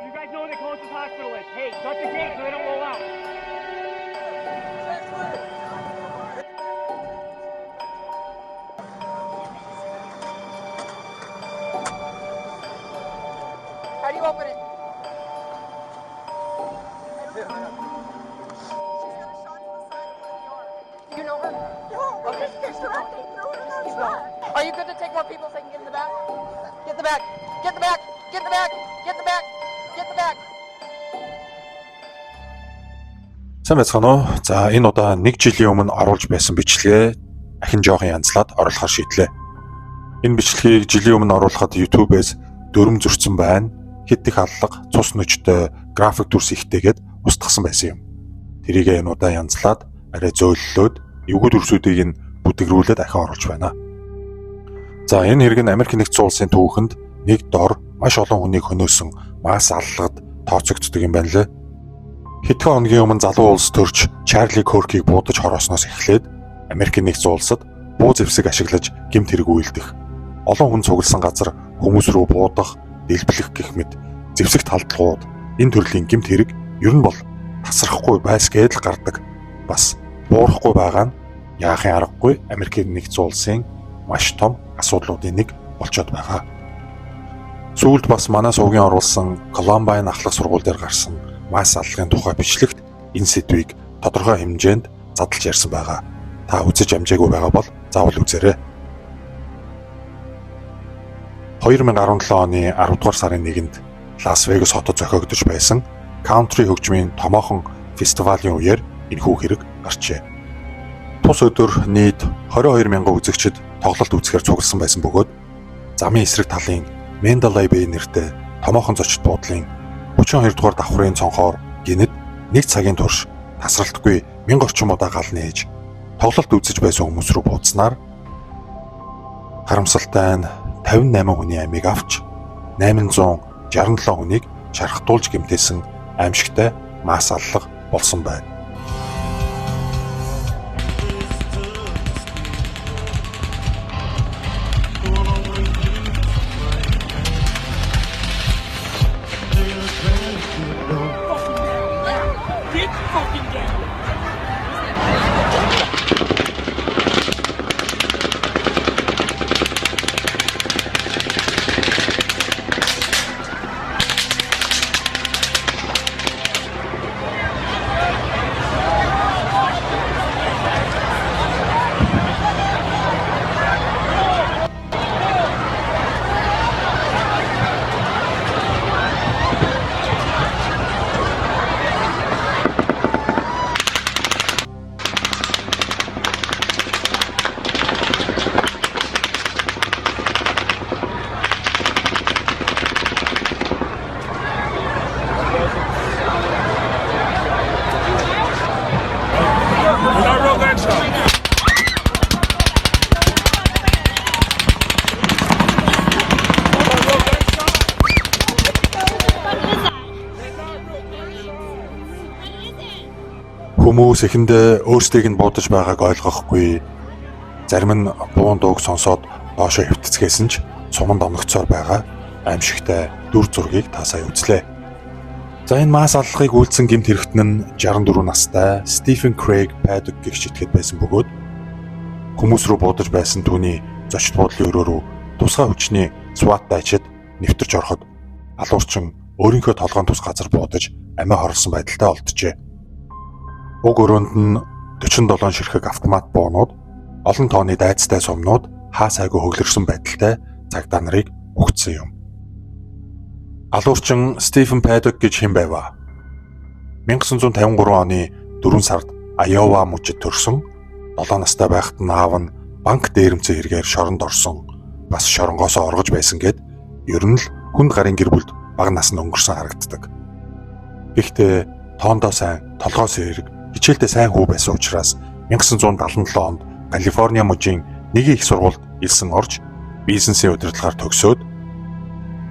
You guys know where the closest hospital is. Hey, shut the gate so they don't roll out. How do you open it? Do you know her? No. Okay. Are you good to take more people so I can get in the back? Get the back. Get the back. Get the back. Get the back. Get the back. Сайн байцгаана уу? За энэ удаа 1 жилийн өмнө оруулж байсан бичлэгээ ахин жоохон янзлаад оруулахар шийдлээ. Энэ бичлэгийг жилийн өмнө оруулахад YouTube-ээс дөрөм зөрчсөн байна. Хэд их аллага, цус нөчтэй, график дүрс ихтэйгээд устгасан байсан юм. Тэрийг энэ удаа янзлаад арай зөөллөөд эвгүй дүрсүүдийг нь бүдгэрүүлээд ахин оруулж байна. За энэ хэрэг нь Америк нэгдсэн улсын түүхэнд нэг дор маш олон хүнийг хөнөөсөн мас аллагад тооцогддог юм байна лээ. Хэдхэн хоногийн өмнө залуу улс төрж Чарли Коркийг буудаж хороосноос эхлээд Америк нэгдсэн улсад буу зэвсэг ашиглаж гэмт хэрэг үйлдэх, олон хүн цугласан газар хүмүүс рүү буудах, дэлбэлэх гэх мэт зэвсэг талдлагууд энэ төрлийн гэмт хэрэг ер нь бол тасрахгүй байсгээд л гардаг. Бас буурахгүй байгаа нь яахын аргагүй Америк нэгдсэн улсын маш том асуудлуудын нэг болчиход байгаа. Сүүлд бас манай сувгийн оруулсан Columbine ахлах сургууль дээр гарсан мас аллагын тухай бичлэгт энэ сэдвийг тодорхой хэмжээнд задлж ярьсан байгаа. Та үзэж амжаагүй байгаа бол заавал үзээрэй. 2017 оны 10 дугаар сарын 1-нд Лас Вегас хотод зохиогдож байсан каунтри хөгжмийн томоохон фестивалийн үеэр энэхүү хэрэг гарчээ. Тус өдөр нийт 22,000 үзэгчид тоглолт үзэхээр цугласан байсан бөгөөд замын эсрэг талын Mandalay Bay нэртэй томоохон зочид буудлын 32 дугаар давхрын цонхоор гинэд 1 цагийн турш тасралтгүй 1000 орчим удаа гал нээж тоглолт үзэж байсан хүмүүс рүү буудснаар харамсалтай нь 58 хүний амийг авч 867 хүнийг шархтуулж гэмтээсэн аимшигтай мас аллага болсон байна. Хүмүүс эхэндээ өөрсдийг нь буудаж байгааг ойлгохгүй. Зарим нь буун дууг сонсоод доошоо хөвтцгээсэн ч суманд оногцоор байгаа аимшигтай дүр зургийг та сая үзлээ. За энэ мас аллагыг үйлдсэн гэмт хэрэгтэн нь 64 настай Stephen Craig Paddock гэгч итгэхэд байсан бөгөөд хүмүүс рүү буудаж байсан түүний зочид буудлын өрөө рүү тусгай хүчний SWAT дайчид нэвтэрч ороход алуурчин өөрийнхөө толгойн тус газар буудаж амиа хорлсон байдалтай олджээ. Уг өрөөнд нь 47 ширхэг автомат буунууд, олон тооны дайцтай сумнууд хаа сайгүй хөглөрсөн байдалтай цагдаа нарыг өгцсөн юм. Алуурчин Stephen Paddock гэж хэн байваа? 1953 оны 4 сард Iowa мужид төрсөн. 7 настай байхад нь аав нь банк дээрэмцээ хэрэгээр шоронд орсон. Бас шоронгоосоо оргож байсан гэд ер нь л хүнд гарын гэр бүлд бага наснд өнгөрсөн харагддаг. Гэхдээ тоондоо сайн, толгоос хэрэг хичээлдээ сайн хүү байсан учраас 1977 онд Калифорни мужийн нэг их сургуульд элсэн орж бизнесийн удирдлагаар төгсөөд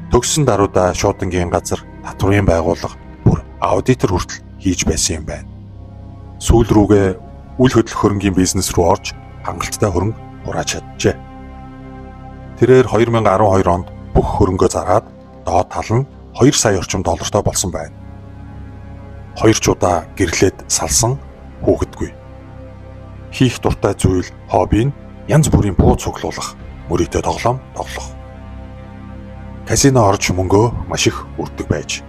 төгссөн даруйда шуудангийн газар татврын байгууллага бүр аудитор хүртэл хийж байсан юм байна. Сүүл рүүгээ үл хөдлөх хөрөнгийн бизнес рүү орж хангалттай хөрөнгө хурааж чаджээ. Тэрээр 2012 онд бүх хөрөнгөө зараад доод тал нь 2 сая орчим доллартай болсон байна. 2 ч удаа гэрлээд салсан хүүхэдгүй. Хийх дуртай зүйл хобби нь янз бүрийн буу цуглуулах, мөрийтэй тоглоом тоглох. Казино орж мөнгөө маш их үрдэг байж.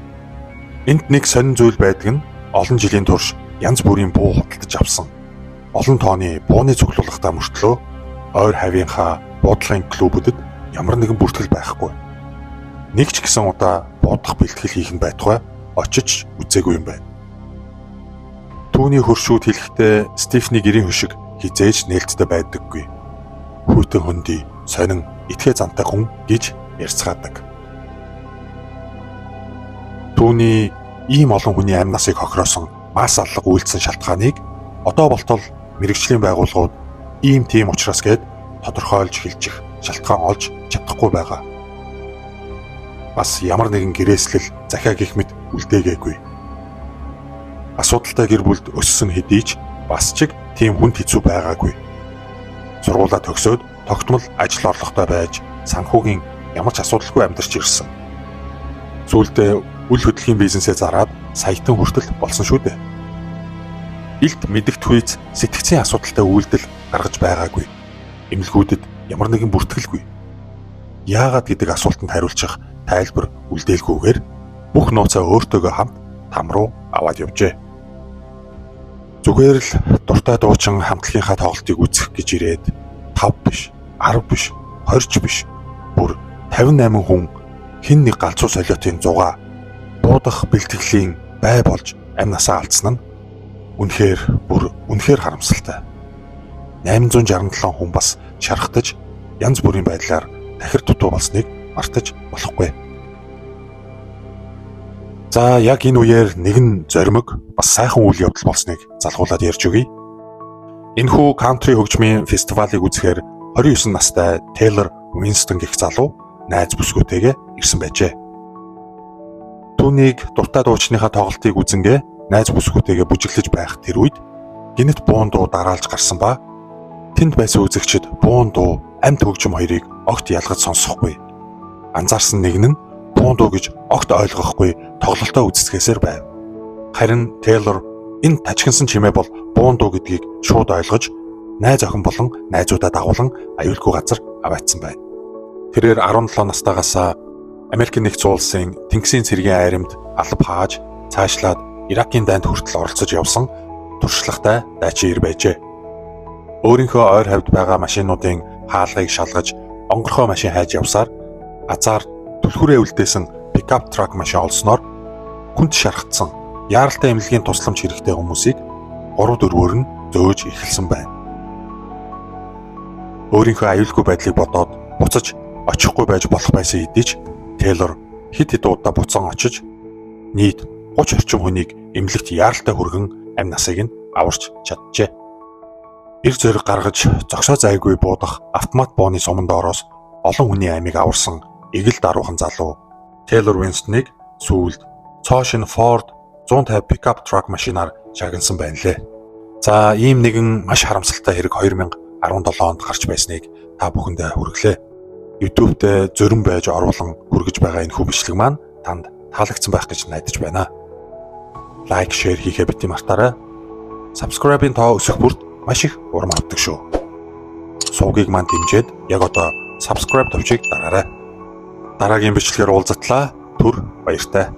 Энд нэг сонин зүйл байдаг нь олон жилийн турш янз бүрийн буу худалдаж авсан. Олон тооны бууны цуглуулгатай мөртлөө ойр хавийнхаа буудлын клубүүдэд ямар нэгэн бүртгэл байхгүй. Нэг ч гэсэн удаа буудах бэлтгэл хийх нь байтугай очиж үзээгүй юм байна. Түүний хөршүүд хэлэхдээ Стефни гэрийн хөшиг хизээж нээлттэй байдаггүй. Хүйтэн хөндөй, сонин, итгэ зантай хүн гэж ярьцгаадаг. Түүний ийм олон хүний амь насыг хохироосон мас аллага үйлдсэн шалтгааныг одоо болтол мэрэгжлийн байгууллагууд ийм тийм учраас гээд тодорхойлж хэлчих шалтгаан олж чадахгүй байгаа. Бас ямар нэгэн гэрээслэл захиа гих мэт үлдээгээгүй. Асуудалтай гэр бүлд өссөн хэдий ч бас ч тийм хүнд хэцүү байгаагүй. Сургуулаа төгсөөд тогтмол ажил орлоготой байж санхүүгийн ямар ч асуудалгүй амьдарч ирсэн. Сүүлдээ үл хөдлөлийн бизнесээ зараад саятан хүртэл болсон шүү дээ. Илт мэдэгдэхүйц сэтгцийн асуудалтай үйлдэл гаргаж байгаагүй. Эмнэлгүүдэд ямар нэгэн бүртгэлгүй. Яагаад гэдэг асуултанд хариулчих тайлбар үлдээлгүйгээр бүх нууцаа өөртөөгөө хамт там руу аваад явжээ. Зүгээр л дуртай дуучин хамтлагийнхаа тоглолтыг үзэх гэж ирээд 5 биш, 10 биш, 20 биш, бүр 58 хүн хэн нэг галзуу солиотын зугаа буудах бэлтгэлийн бай болж амь насаа алдсан нь үнэхээр харамсалтай. 867 хүн бас шархтаж янз бүрийн байдлаар тахир дутуу болсныг мартаж болохгүй. За яг энэ үеэр нэгэн зоримог бас сайхан үйл явдал болсныг залгуулад ярьж өгье. Энэхүү кантри хөгжмийн фестивалыг үзэхээр 29 настай Тейлор Уинстон гэх залуу найз бүсгүйтэйгээ ирсэн байжээ. Түүнийг дуртай дуучныхаа тоглолтыг үзэнгээ найз бүсгүйтэйгээ бүжиглэж байх тэр үед гинэт буун дуу дараалж гарсан ба тэнд байсан үзэгчид буун дуу, амьд хөгжим хоёрыг огт ялгаж сонсохгүй. Анзаарсан нэг нь буун дуу гэж огт ойлгохгүй тоглолтоо үзэсгээсээр байв. Харин Тейлор энэ тажигнсан чимээ бол буун дуу гэдгийг шууд ойлгож найз охин болон найзуудаа дагуулan аюулгүй газар аваатсан байна. Тэрээр 17 настайгаас Америкийн нэгдсэн улсын Тэнгисийн цэргийн айрамд алба хааж цаашлаад Иракийн дайнд хүртэл оролцож явсан туршлагатай дайчин ир байжээ. Өөрийнхөө ойр хавьд байгаа машинуудын хаалгыг шалгаж онгорхой машин хайж явсаар азар түлхүүрээ үлдээсэн пикап трак машин олсноор хүнд шархацсан яаралтай эмнэлгийн тусламж хэрэгтэй хүмүүсийг 3-4-өөр нь зөөж эхэлсэн байна. Өөрийнхөө аюулгүй байдлыг бодоод буцаж очихгүй байж болох байсан хэдий ч Тейлор хэд удаа буцаан очиж нийт 30 орчим хүнийг эмнэлэгт яаралтай хүргэн амь насыг нь аварч чаджээ. Ир зэрэг гаргаж зогсоо зайгүй буудах автомат бооны суманд ороос олон хүний амийг аварсан эгэл даруухан залуу Тейлор Уинстоныг сүүлд цоошин Ford 150 пикап трак машинаар шагнасан байна лээ. За ийм нэгэн маш харамсалтай хэрэг 2017 онд гарч байсныг та бүхэндээ хүргэлээ. YouTube-д зөрөн байж оруулан хүргэж байгаа энэ бичлэг маань танд таалагдсан байх гэж найдаж байна. Лайк, шеэр хийхээ бити мартаарай. Subscribe-ийн тоо өсөх бүрт маш их урам авдаг шүү. Сувгийг маань дэмжиж яг одоо subscribe товчийг дараарай. Дараагийн бичлэгээр уулзтлаа. Түр баяртай.